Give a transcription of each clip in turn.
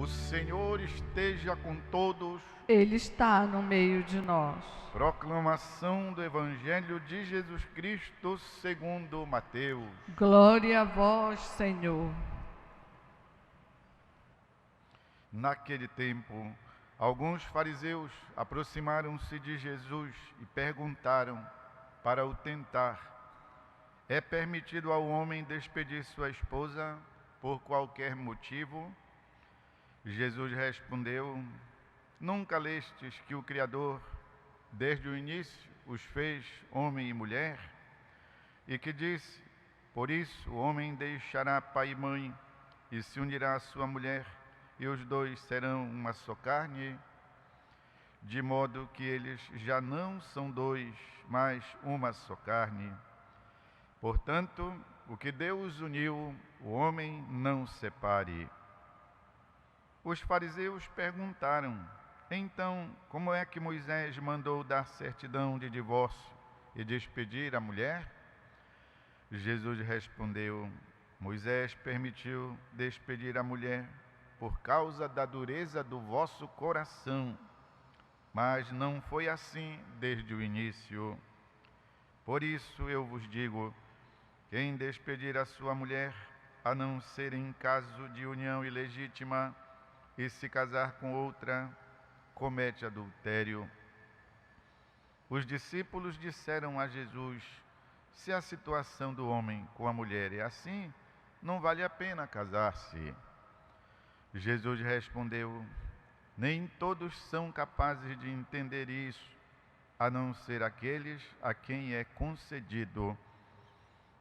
O Senhor esteja com todos. Ele está no meio de nós. Proclamação do Evangelho de Jesus Cristo segundo Mateus. Glória a vós, Senhor. Naquele tempo, alguns fariseus aproximaram-se de Jesus e perguntaram, para o tentar: é permitido ao homem despedir sua esposa por qualquer motivo? Jesus respondeu: nunca lestes que o Criador, desde o início, os fez homem e mulher? E que disse: por isso o homem deixará pai e mãe e se unirá à sua mulher, e os dois serão uma só carne? De modo que eles já não são dois, mas uma só carne. Portanto, o que Deus uniu, o homem não separe. Os fariseus perguntaram: então, como é que Moisés mandou dar certidão de divórcio e despedir a mulher? Jesus respondeu: Moisés permitiu despedir a mulher por causa da dureza do vosso coração, mas não foi assim desde o início. Por isso eu vos digo: quem despedir a sua mulher, a não ser em caso de união ilegítima, e se casar com outra, comete adultério. Os discípulos disseram a Jesus: se a situação do homem com a mulher é assim, não vale a pena casar-se. Jesus respondeu: nem todos são capazes de entender isso, a não ser aqueles a quem é concedido.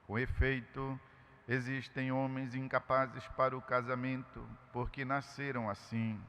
Com efeito, existem homens incapazes para o casamento, porque nasceram assim.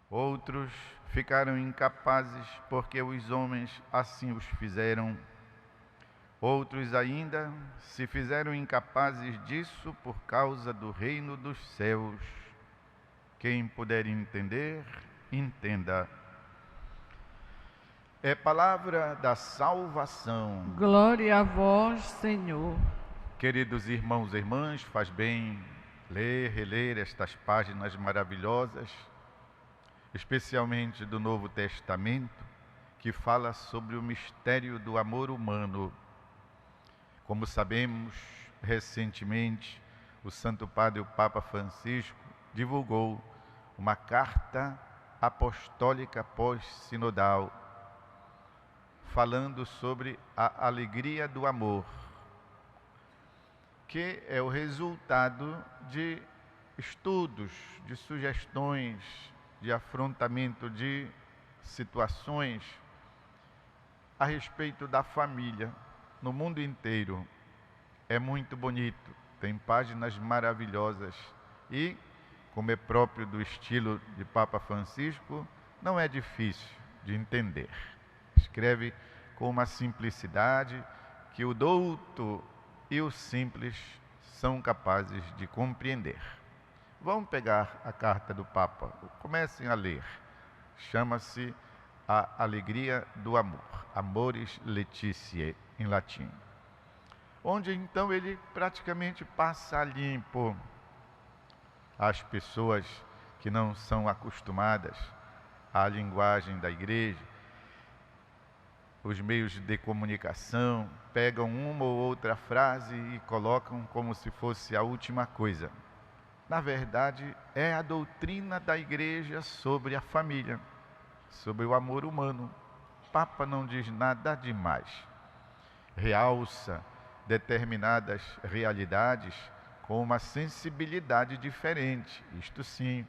Outros ficaram incapazes porque os homens assim os fizeram. Outros ainda se fizeram incapazes disso por causa do reino dos céus. Quem puder entender, entenda. É palavra da salvação. Glória a vós, Senhor. Queridos irmãos e irmãs, faz bem ler, reler estas páginas maravilhosas, especialmente do Novo Testamento, que fala sobre o mistério do amor humano. Como sabemos, recentemente, o Santo Padre, o Papa Francisco, divulgou uma carta apostólica pós-sinodal, falando sobre a alegria do amor, que é o resultado de estudos, de sugestões, de afrontamento de situações a respeito da família no mundo inteiro. É muito bonito, tem páginas maravilhosas e, como é próprio do estilo de Papa Francisco, não é difícil de entender. Escreve com uma simplicidade que o douto e o simples são capazes de compreender. Vamos pegar a carta do Papa, comecem a ler. Chama-se A Alegria do Amor, Amoris Laetitia, em latim. Onde então ele praticamente passa a limpo as pessoas que não são acostumadas à linguagem da igreja. Os meios de comunicação pegam uma ou outra frase e colocam como se fosse a última coisa. Na verdade, é a doutrina da igreja sobre a família, sobre o amor humano. O Papa não diz nada demais. Realça determinadas realidades com uma sensibilidade diferente, isto sim,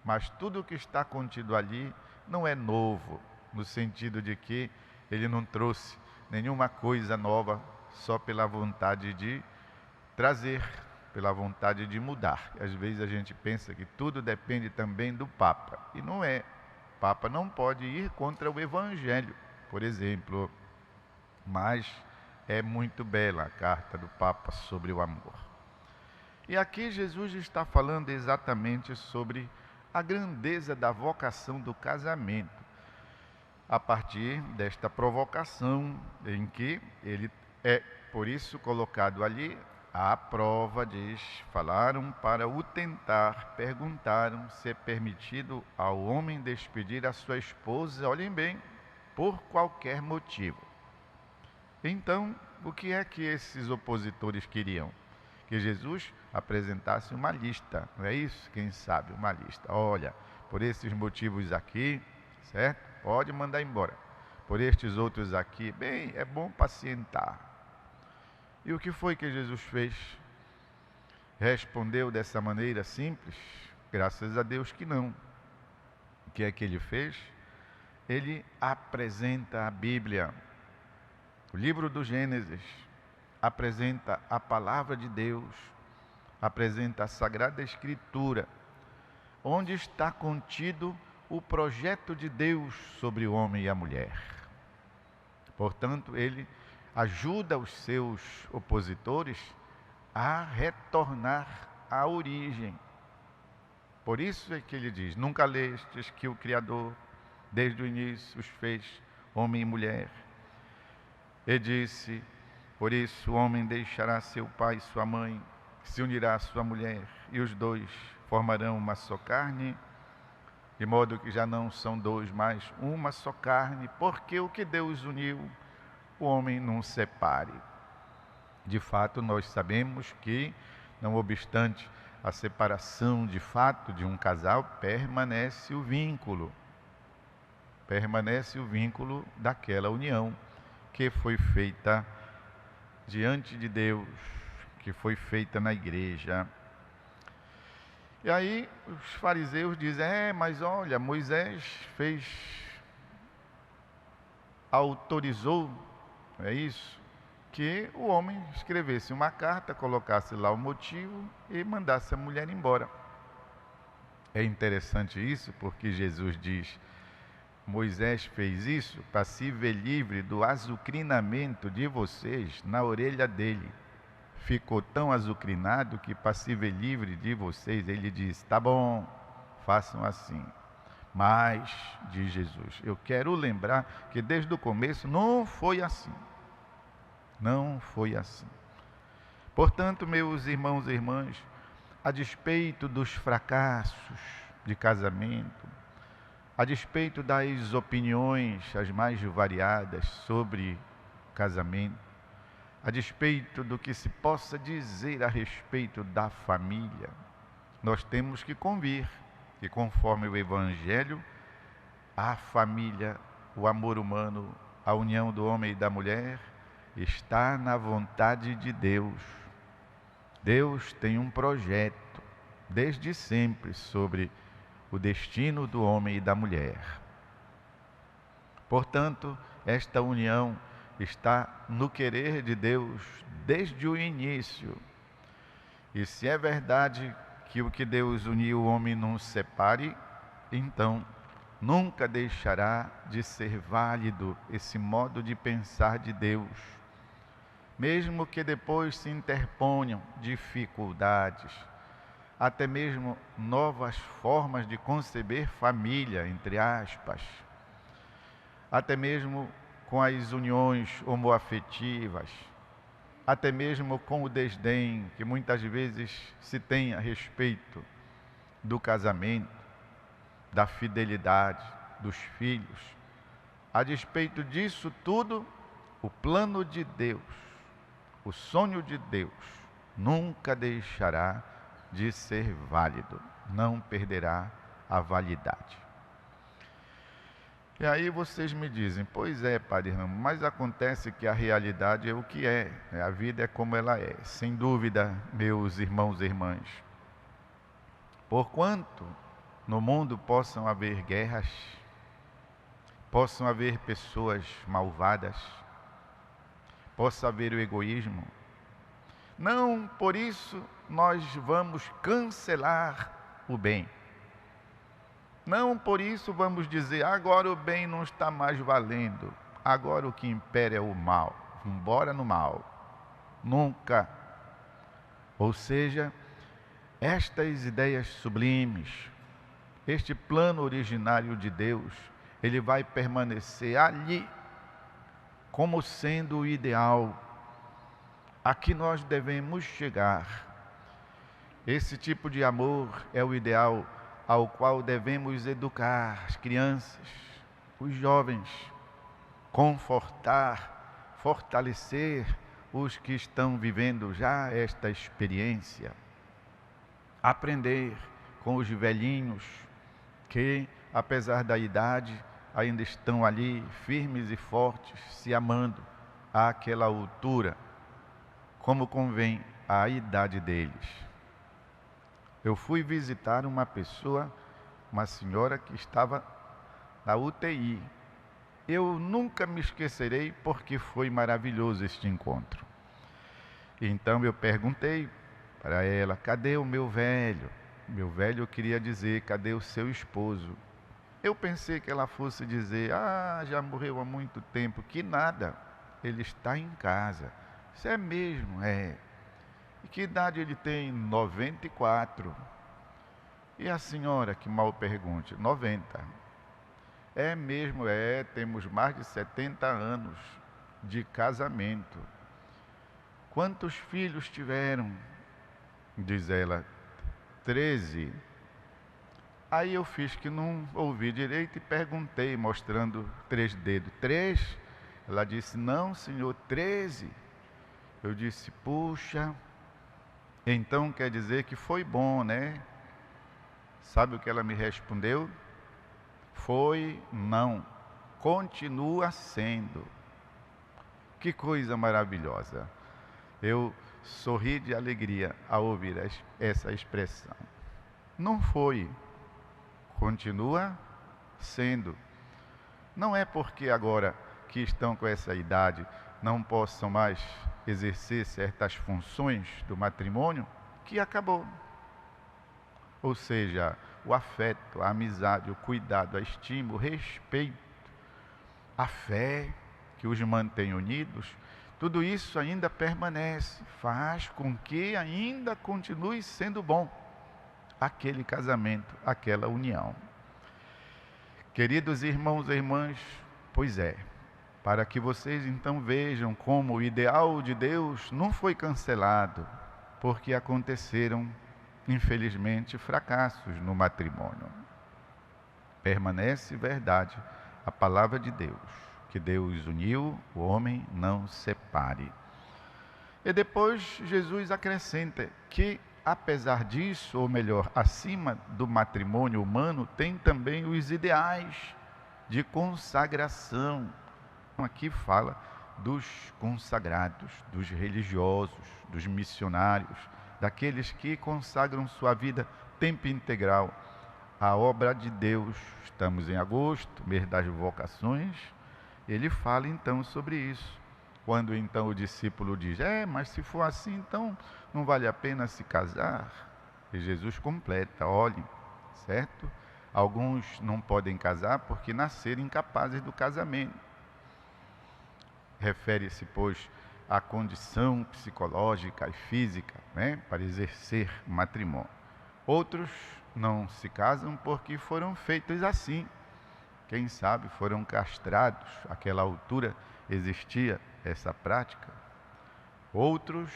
mas tudo o que está contido ali não é novo, no sentido de que ele não trouxe nenhuma coisa nova só pela vontade de trazer, pela vontade de mudar. Às vezes a gente pensa que tudo depende também do Papa, e não é. O Papa não pode ir contra o Evangelho, por exemplo, mas é muito bela a carta do Papa sobre o amor. E aqui Jesus está falando exatamente sobre a grandeza da vocação do casamento, a partir desta provocação em que ele é, por isso, colocado ali À prova, diz, falaram para o tentar, perguntaram se é permitido ao homem despedir a sua esposa, olhem bem, por qualquer motivo. Então, o que é que esses opositores queriam? Que Jesus apresentasse uma lista, não é isso? Quem sabe, uma lista. Olha, por esses motivos aqui, certo? Pode mandar embora. Por estes outros aqui, bem, é bom pacientar. E o que foi que Jesus fez? Respondeu dessa maneira simples? Graças a Deus que não. O que é que ele fez? Ele apresenta a Bíblia, o livro do Gênesis, apresenta a palavra de Deus, apresenta a Sagrada Escritura, onde está contido o projeto de Deus sobre o homem e a mulher. Portanto, ele ajuda os seus opositores a retornar à origem. Por isso é que ele diz: nunca lestes que o Criador, desde o início, os fez homem e mulher. E disse: por isso o homem deixará seu pai e sua mãe, se unirá à sua mulher, e os dois formarão uma só carne, de modo que já não são dois, mas uma só carne, porque o que Deus uniu, o homem não separe. De fato, nós sabemos que, não obstante a separação de fato de um casal, permanece o vínculo daquela união que foi feita diante de Deus, que foi feita na igreja. E aí os fariseus dizem: mas olha, Moisés autorizou, é isso, que o homem escrevesse uma carta, colocasse lá o motivo e mandasse a mulher embora. É interessante isso, porque Jesus diz: Moisés fez isso para se ver livre do azucrinamento de vocês na orelha dele. Ficou tão azucrinado que, para se ver livre de vocês, ele disse: tá bom, façam assim. Mas, diz Jesus, eu quero lembrar que desde o começo não foi assim. Não foi assim. Portanto, meus irmãos e irmãs, a despeito dos fracassos de casamento, a despeito das opiniões as mais variadas sobre casamento, a despeito do que se possa dizer a respeito da família, nós temos que convir que, conforme o Evangelho, a família, o amor humano, a união do homem e da mulher está na vontade de Deus. Deus tem um projeto, desde sempre, sobre o destino do homem e da mulher. Portanto, esta união está no querer de Deus desde o início. E se é verdade que o que Deus uniu o homem não separe, então nunca deixará de ser válido esse modo de pensar de Deus. Mesmo que depois se interponham dificuldades, até mesmo novas formas de conceber família, entre aspas, até mesmo com as uniões homoafetivas, até mesmo com o desdém que muitas vezes se tem a respeito do casamento, da fidelidade dos filhos. A despeito disso tudo, o plano de Deus, o sonho de Deus, nunca deixará de ser válido, não perderá a validade. E aí vocês me dizem: pois é, Padre Ramos, mas acontece que a realidade é o que é, a vida é como ela é. Sem dúvida, meus irmãos e irmãs, porquanto no mundo possam haver guerras, possam haver pessoas malvadas, possa haver o egoísmo, não por isso nós vamos cancelar o bem. Não por isso vamos dizer: agora o bem não está mais valendo, agora o que impera é o mal, embora no mal. Nunca. Ou seja, estas ideias sublimes, este plano originário de Deus, ele vai permanecer ali como sendo o ideal. a que nós devemos chegar. Esse tipo de amor é o ideal ao qual devemos educar as crianças, os jovens, confortar, fortalecer os que estão vivendo já esta experiência, aprender com os velhinhos que, apesar da idade, ainda estão ali firmes e fortes, se amando àquela altura, como convém à idade deles. Eu fui visitar uma pessoa, uma senhora que estava na UTI. Eu nunca me esquecerei porque foi maravilhoso este encontro. Então eu perguntei para ela: cadê o meu velho? Meu velho, eu queria dizer, cadê o seu esposo? Eu pensei que ela fosse dizer: já morreu há muito tempo. Que nada, ele está em casa. Isso é mesmo, é. E que idade ele tem? 94. E a senhora, que mal pergunte, 90. É mesmo, temos mais de 70 anos de casamento. Quantos filhos tiveram? Diz ela: 13. Aí eu fiz que não ouvi direito e perguntei, mostrando 3 dedos. 3? Ela disse: não, senhor, 13. Eu disse: puxa, então quer dizer que foi bom, né? Sabe o que ela me respondeu? Foi não, continua sendo. Que coisa maravilhosa. Eu sorri de alegria ao ouvir essa expressão. Não foi, continua sendo. Não é porque agora que estão com essa idade não possam mais exercer certas funções do matrimônio que acabou. Ou seja, o afeto, a amizade, o cuidado, a estima, o respeito, a fé que os mantém unidos, tudo isso ainda permanece, faz com que ainda continue sendo bom aquele casamento, aquela união. Queridos irmãos e irmãs, pois é, para que vocês então vejam como o ideal de Deus não foi cancelado, porque aconteceram, infelizmente, fracassos no matrimônio. Permanece verdade a palavra de Deus, que Deus uniu, o homem não separe. E depois Jesus acrescenta que, apesar disso, ou melhor, acima do matrimônio humano, tem também os ideais de consagração. Aqui fala dos consagrados, dos religiosos, dos missionários, daqueles que consagram sua vida tempo integral à obra de Deus. Estamos em agosto, mês das vocações. Ele fala então sobre isso. Quando então o discípulo diz: mas se for assim, então não vale a pena se casar. E Jesus completa: olhem, certo? Alguns não podem casar porque nasceram incapazes do casamento. Refere-se, pois, à condição psicológica e física, né, para exercer matrimônio. Outros não se casam porque foram feitos assim. Quem sabe foram castrados, àquela altura existia essa prática. Outros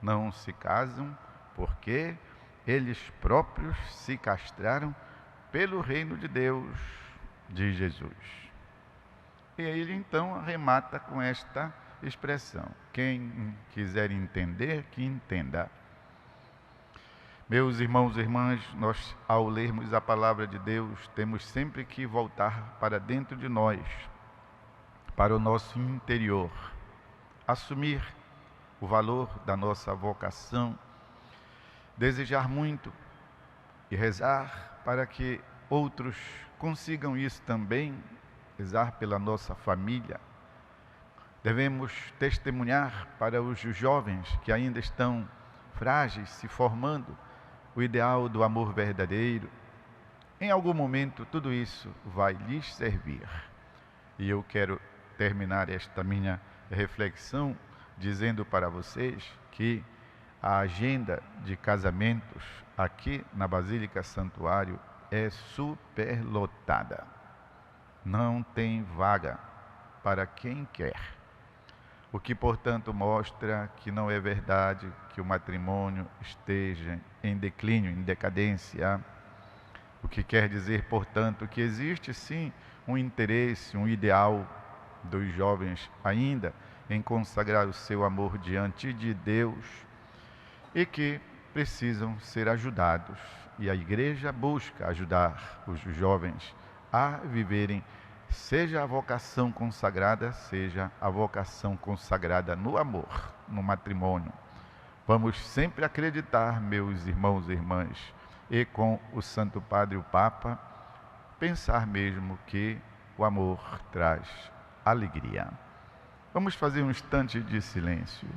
não se casam porque eles próprios se castraram pelo reino de Deus, de Jesus. E aí ele então arremata com esta expressão: quem quiser entender, que entenda. Meus irmãos e irmãs, nós, ao lermos a palavra de Deus, temos sempre que voltar para dentro de nós, para o nosso interior, assumir o valor da nossa vocação, desejar muito e rezar para que outros consigam isso também, rezar pela nossa família. Devemos testemunhar para os jovens que ainda estão frágeis, se formando, o ideal do amor verdadeiro. Em algum momento tudo isso vai lhes servir. E eu quero terminar esta minha reflexão dizendo para vocês que a agenda de casamentos aqui na Basílica Santuário é superlotada. Não tem vaga para quem quer. o que, portanto, mostra que não é verdade que o matrimônio esteja em declínio, em decadência. O que quer dizer, portanto, que existe sim um interesse, um ideal dos jovens ainda em consagrar o seu amor diante de Deus e que precisam ser ajudados. E a Igreja busca ajudar os jovens a viverem, seja a vocação consagrada, seja a vocação consagrada no amor, no matrimônio. Vamos sempre acreditar, meus irmãos e irmãs, e com o Santo Padre, o Papa, pensar mesmo que o amor traz alegria. Vamos fazer um instante de silêncio.